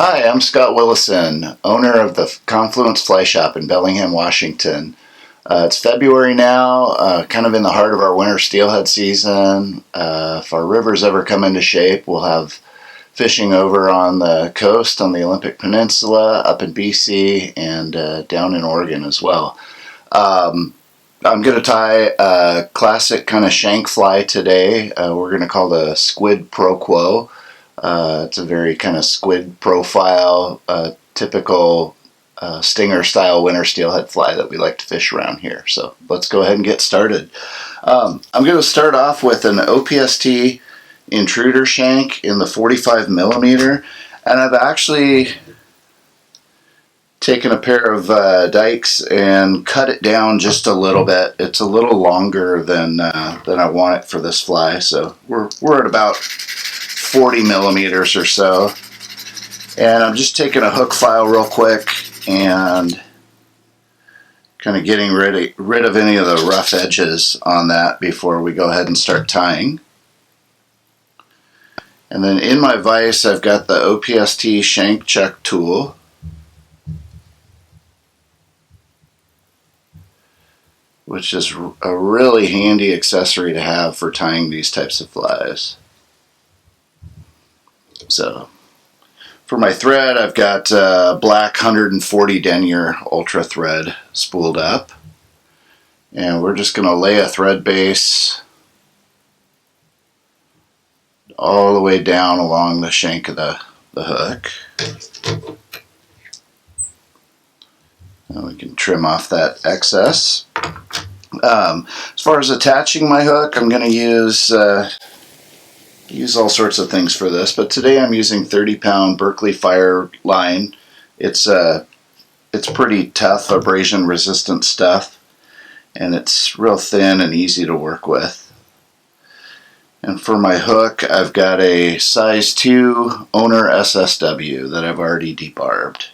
Hi, I'm Scott Willison, owner of the Confluence Fly Shop in Bellingham, Washington. It's February now, kind of in the heart of our winter steelhead season. If our rivers ever come into shape, we'll have fishing over on the coast, on the Olympic Peninsula, up in BC, and down in Oregon as well. I'm going to tie a classic kind of shank fly today. We're going to call the Squid Pro Quo. It's a very kind of squid profile, typical stinger style winter steelhead fly that we like to fish around here. So let's go ahead and get started. I'm going to start off with an OPST Intruder shank in the 45 millimeter, and I've actually taken a pair of dikes and cut it down just a little bit. It's a little longer than I want it for this fly, so we're at about 40 millimeters or so. And I'm just taking a hook file real quick and kind of getting rid of any of the rough edges on that before we go ahead and start tying. And then in my vise I've got the OPST shank check tool. Which is a really handy accessory to have for tying these types of flies. So, for my thread, I've got black 140 Denier Ultra thread spooled up. And we're just going to lay a thread base all the way down along the shank of the hook. And we can trim off that excess. As far as attaching my hook, I'm going to use all sorts of things for this, but today I'm using 30-pound Berkeley Fireline. It's pretty tough, abrasion resistant stuff, and it's real thin and easy to work with. And for my hook, I've got a size 2 Owner SSW that I've already debarbed.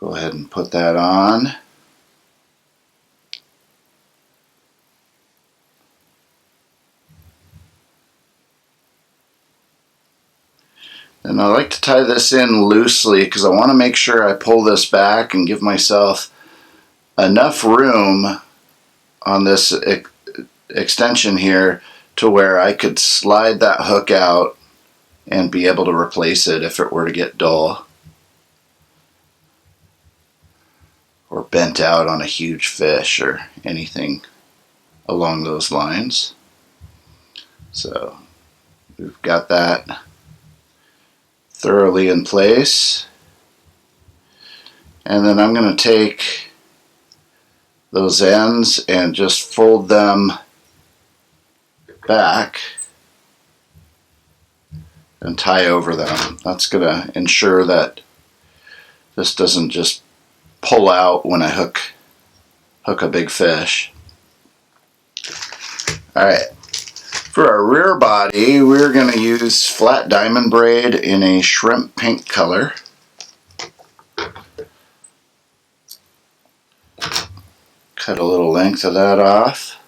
Go ahead and put that on. And I like to tie this in loosely because I want to make sure I pull this back and give myself enough room on this extension here to where I could slide that hook out and be able to replace it if it were to get dull or bent out on a huge fish or anything along those lines. So we've got that thoroughly in place, and then I'm going to take those ends and just fold them back and tie over them. That's going to ensure that this doesn't just pull out when I hook a big fish. Alright, for our rear body we're going to use flat diamond braid in a shrimp pink color. Cut a little length of that off.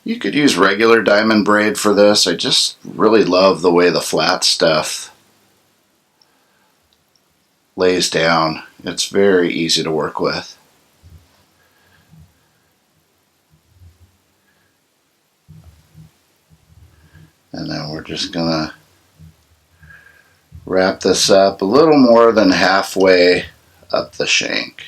You could use regular diamond braid for this. I just really love the way the flat stuff lays down. It's very easy to work with. And then we're just gonna wrap this up a little more than halfway up the shank.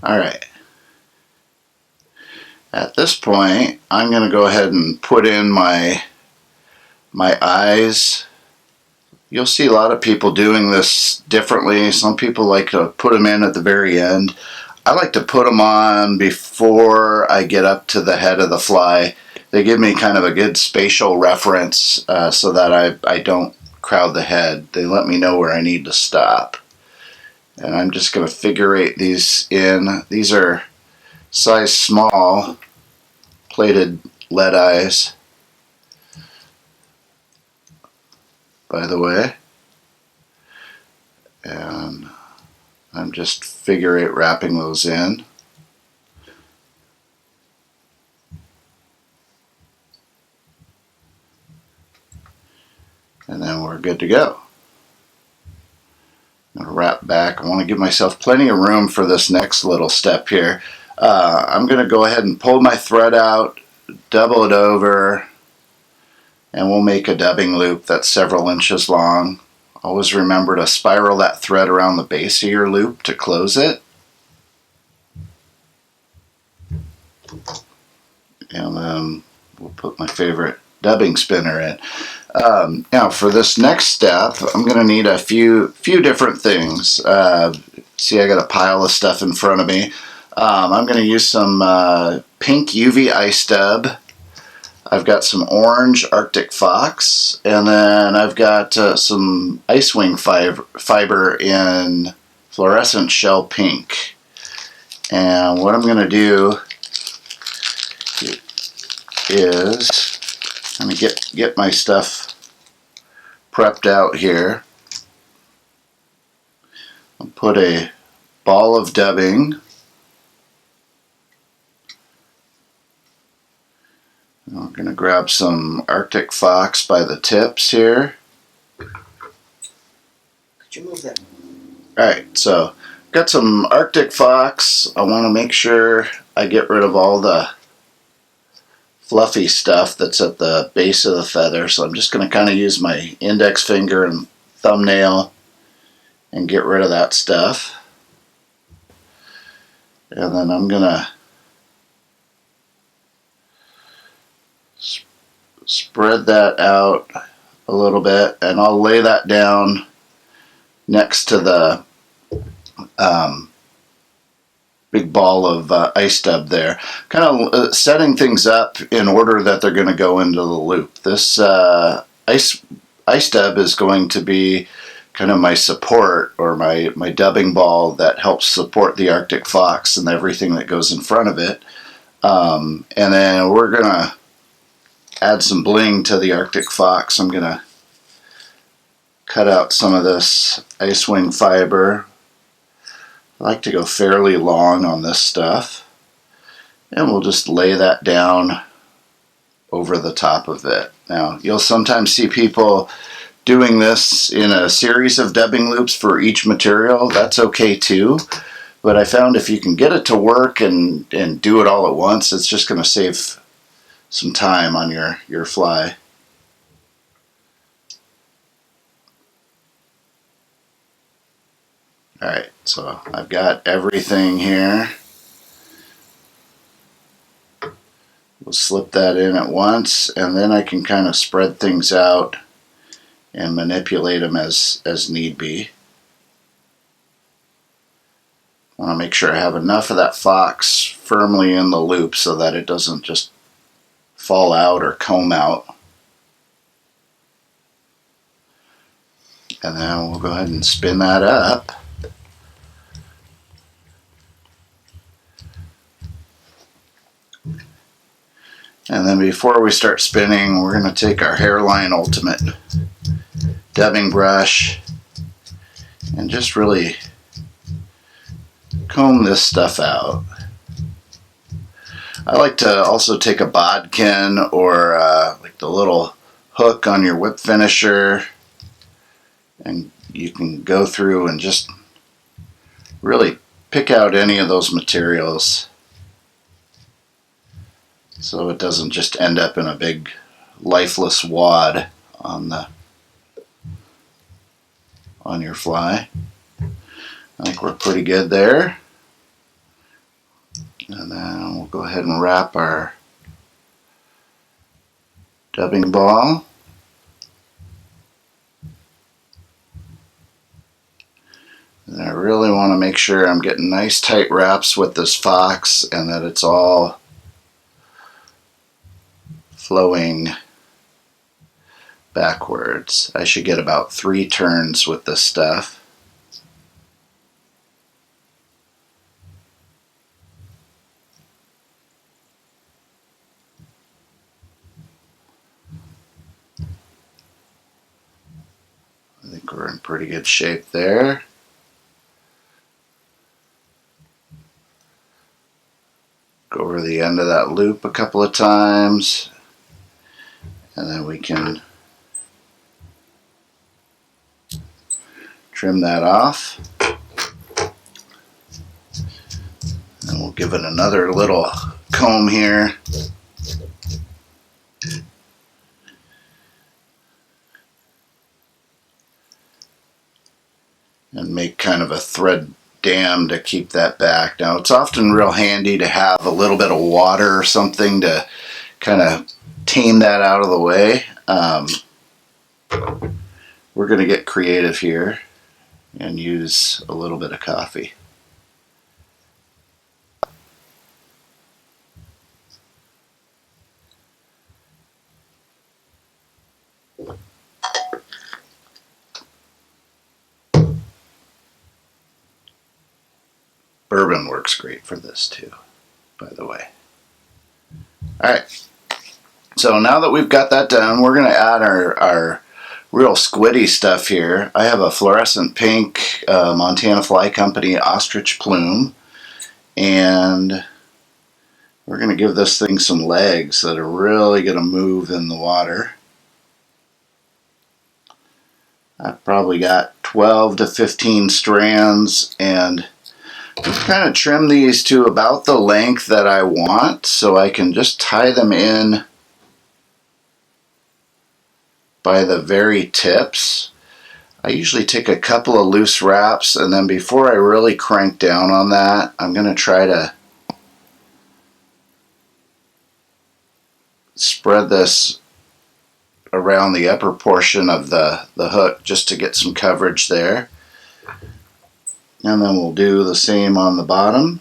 Alright. At this point, I'm going to go ahead and put in my eyes. You'll see a lot of people doing this differently. Some people like to put them in at the very end. I like to put them on before I get up to the head of the fly. They give me kind of a good spatial reference so that I don't crowd the head. They let me know where I need to stop. And I'm just going to figure eight these in. These are size small plated lead eyes, by the way. And I'm just figure eight wrapping those in. And then we're good to go. I'm going to wrap back. I want to give myself plenty of room for this next little step here. I'm going to go ahead and pull my thread out, double it over, and we'll make a dubbing loop that's several inches long. Always remember to spiral that thread around the base of your loop to close it. And then we'll put my favorite dubbing spinner in. Now for this next step, I'm going to need a few different things. See, I got a pile of stuff in front of me. I'm going to use some pink UV ice dub. I've got some orange Arctic Fox, and then I've got some Icewing fiber in fluorescent shell pink. And what I'm going to do is I'm going to get my stuff prepped out here. I'll put a ball of dubbing. I'm going to grab some Arctic Fox by the tips here. Could you move that? Alright, so got some Arctic Fox. I want to make sure I get rid of all the fluffy stuff that's at the base of the feather. So I'm just going to kind of use my index finger and thumbnail and get rid of that stuff. And then I'm going to spread that out a little bit, and I'll lay that down next to the big ball of ice dub there, kind of setting things up in order that they're going to go into the loop. This ice dub is going to be kind of my support, or my dubbing ball that helps support the Arctic Fox and everything that goes in front of it. And then we're going to add some bling to the Arctic Fox. I'm going to cut out some of this Icewing fiber. I like to go fairly long on this stuff. And we'll just lay that down over the top of it. Now, you'll sometimes see people doing this in a series of dubbing loops for each material. That's okay too. But I found if you can get it to work and do it all at once, it's just going to save some time on your fly. Alright, so I've got everything here. We'll slip that in at once, and then I can kind of spread things out and manipulate them as need be. I want to make sure I have enough of that fox firmly in the loop so that it doesn't just fall out or comb out. And then we'll go ahead and spin that up. And then before we start spinning, we're going to take our Hairline Ultimate dubbing brush and just really comb this stuff out. I like to also take a bodkin or like the little hook on your whip finisher, and you can go through and just really pick out any of those materials so it doesn't just end up in a big lifeless wad on your fly. I think we're pretty good there. And then we'll go ahead and wrap our dubbing ball. And I really want to make sure I'm getting nice tight wraps with this fox and that it's all flowing backwards. I should get about 3 turns with this stuff. We're in pretty good shape there. Go over the end of that loop a couple of times, and then we can trim that off. And we'll give it another little comb here. And make kind of a thread dam to keep that back. Now, it's often real handy to have a little bit of water or something to kind of tame that out of the way. We're going to get creative here and use a little bit of coffee. Bourbon works great for this too, by the way. Alright, so now that we've got that done, we're going to add our real squiddy stuff here. I have a fluorescent pink Montana Fly Company Ostrich plume, and we're going to give this thing some legs that are really going to move in the water. I've probably got 12 to 15 strands, and kind of trim these to about the length that I want so I can just tie them in by the very tips. I usually take a couple of loose wraps, and then before I really crank down on that, I'm going to try to spread this around the upper portion of the hook just to get some coverage there. And then we'll do the same on the bottom.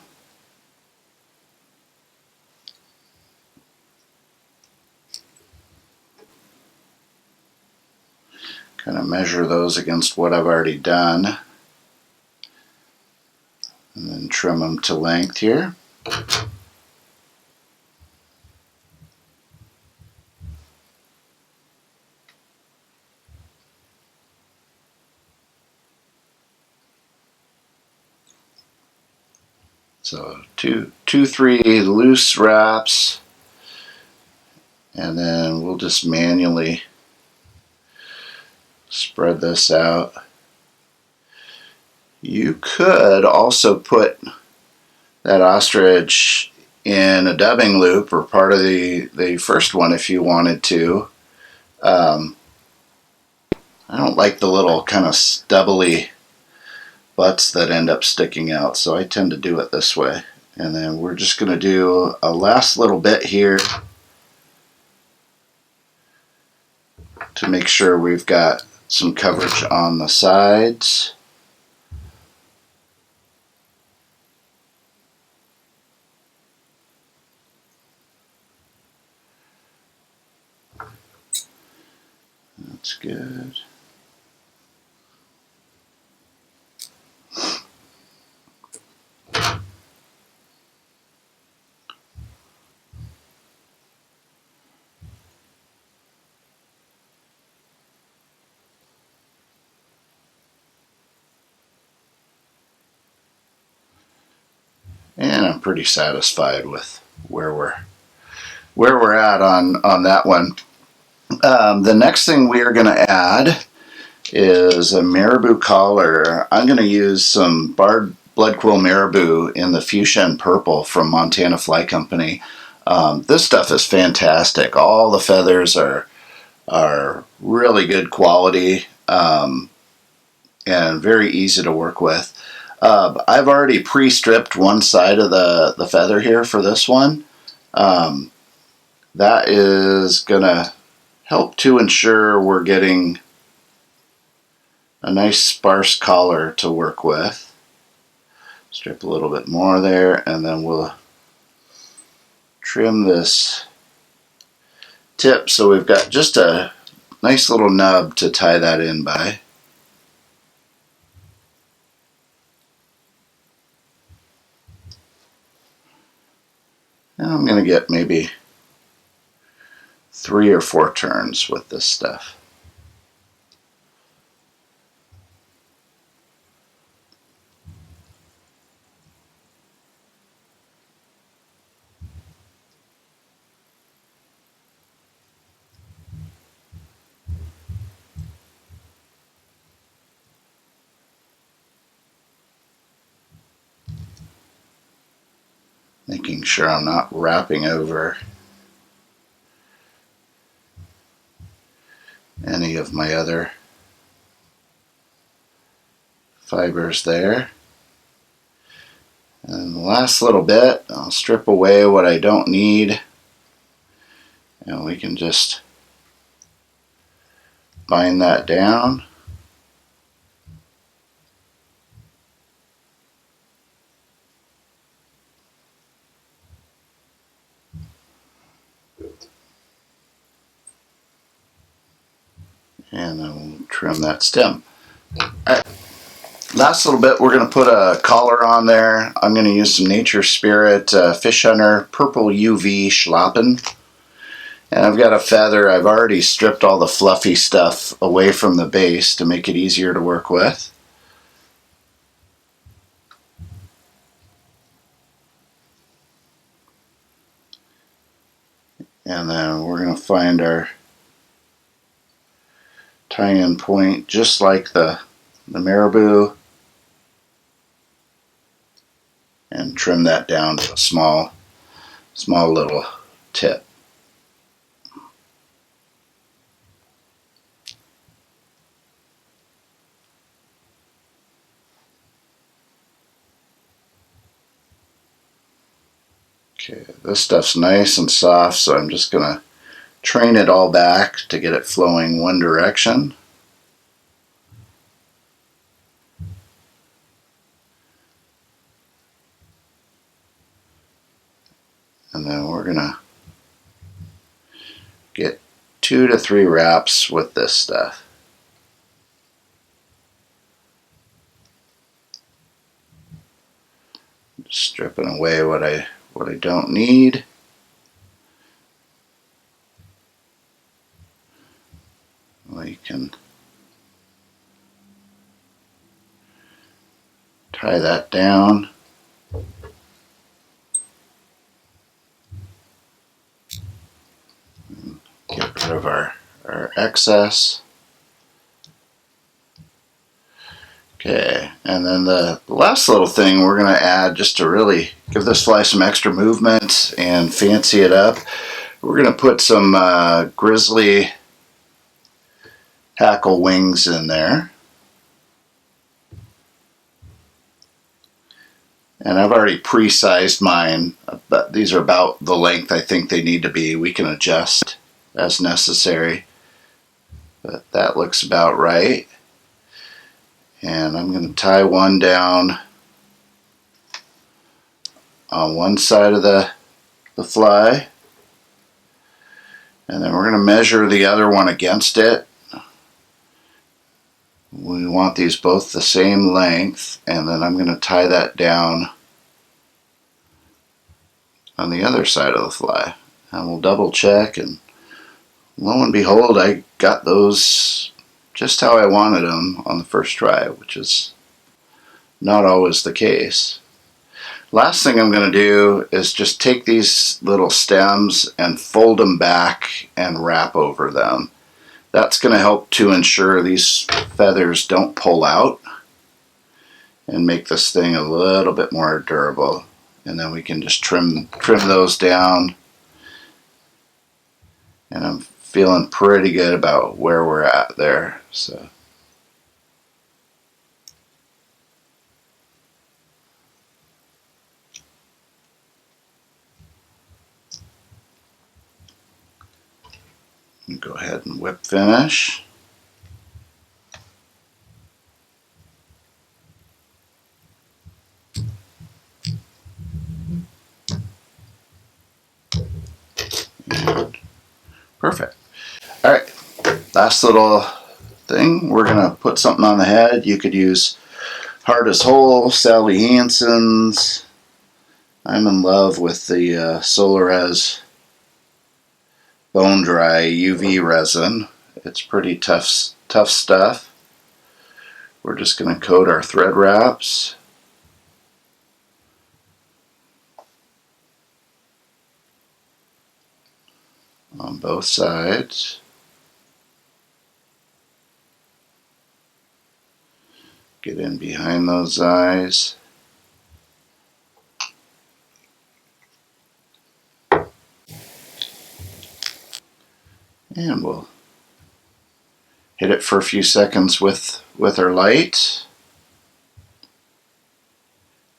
Kind of measure those against what I've already done. And then trim them to length here. So two, three loose wraps, and then we'll just manually spread this out. You could also put that ostrich in a dubbing loop or part of the first one if you wanted to. I don't like the little kind of stubbly butts that end up sticking out, so I tend to do it this way. And then we're just going to do a last little bit here to make sure we've got some coverage on the sides. That's good. And I'm pretty satisfied with where we're at on that one. The next thing we are going to add is a Marabou collar. I'm going to use some barred blood quill Marabou in the Fuchsia and Purple from Montana Fly Company. This stuff is fantastic. All the feathers are really good quality and very easy to work with. I've already pre-stripped one side of the feather here for this one. That is going to help to ensure we're getting a nice sparse collar to work with. Strip a little bit more there, and then we'll trim this tip so we've got just a nice little nub to tie that in by. And I'm going to get maybe 3 or 4 turns with this stuff. Making sure I'm not wrapping over any of my other fibers there. And the last little bit, I'll strip away what I don't need, and we can just bind that down. And then we'll trim that stem. Alright, last little bit, we're going to put a collar on there. I'm going to use some Nature Spirit Fish Hunter Purple UV Schlappen. And I've got a feather. I've already stripped all the fluffy stuff away from the base to make it easier to work with. And then we're going to find our tie-in point just like the Marabou, and trim that down to a small little tip. Okay, this stuff's nice and soft, so I'm just going to train it all back to get it flowing one direction. And then we're going to get 2 to 3 wraps with this stuff. Just stripping away what I don't need. We can tie that down. Get rid of our excess. Okay, and then the last little thing we're going to add, just to really give this fly some extra movement and fancy it up, we're going to put some Grizzly Hackle wings in there. And I've already pre-sized mine, but these are about the length I think they need to be. We can adjust as necessary, but that looks about right. And I'm going to tie one down on one side of the fly, and then we're going to measure the other one against it. We want these both the same length, and then I'm going to tie that down on the other side of the fly. And we'll double check, and lo and behold, I got those just how I wanted them on the first try, which is not always the case. Last thing I'm going to do is just take these little stems and fold them back and wrap over them. That's going to help to ensure these feathers don't pull out and make this thing a little bit more durable. And then we can just trim those down. And I'm feeling pretty good about where we're at there. So go ahead and whip finish. And perfect. All right, last little thing, we're gonna put something on the head. You could use Hard as Whole, Sally Hansen's. I'm in love with the Solarez bone dry UV resin. It's pretty tough stuff. We're just going to coat our thread wraps. On both sides. Get in behind those eyes. And we'll hit it for a few seconds with our light.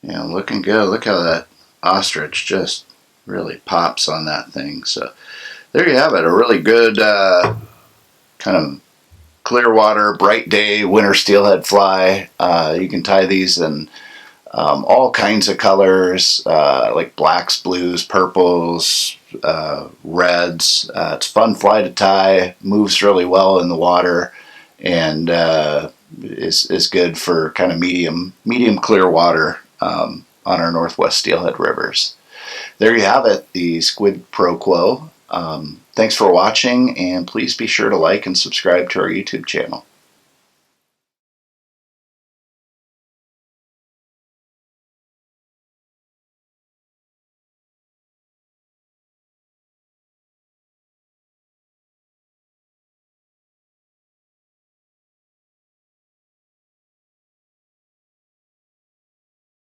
Yeah, looking good. Look how that ostrich just really pops on that thing. So there you have it. A really good kind of clear water, bright day, winter steelhead fly. You can tie these in all kinds of colors, like blacks, blues, purples, reds. It's a fun fly to tie, moves really well in the water, and is good for kind of medium clear water on our Northwest Steelhead rivers. There you have it, the Squid Pro Quo. Thanks for watching, and please be sure to like and subscribe to our YouTube channel.